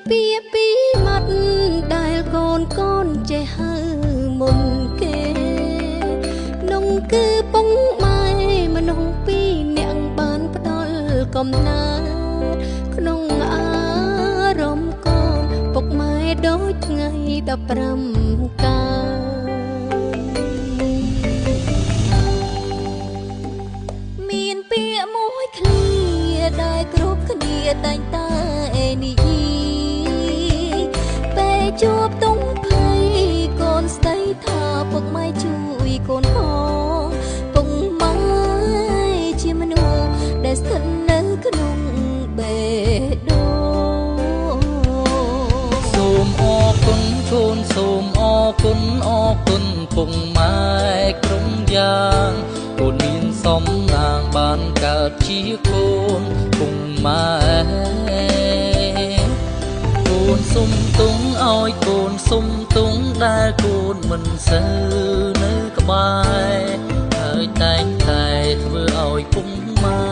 ពីពីមាត់ដែលកូចេះហៅមុនគេនងគឺពុងម៉ែមនុស្សពីរនាក់បានផ្ដល់កំណើតក្នុងអារម្មណ៍កូនពុកម៉ែដូចថ្ងៃ15មានពាក្យមួយឃ្លាដែលគ្រប់គ្នាតែងតែនិយាយពេលជួបតុងភ័យកូនស្ដីថាពុកម៉ែជួយកូនផងពុកម៉ែជាមនុស្សដែលស្ថិតនៅក្នុងបេះដូងសូមអរគុណកូនសូមអរគុណពុកម៉ែក្រុមយ៉ាងកូនមានសំណាងបានកើតជាកូនពុកម៉ែកូនសុំទុំឲ្យកូនសុំទុំដែលកូនមិនសូវនៅក្បែរហើយតែងតែធ្វើឲ្យពុកម៉ែ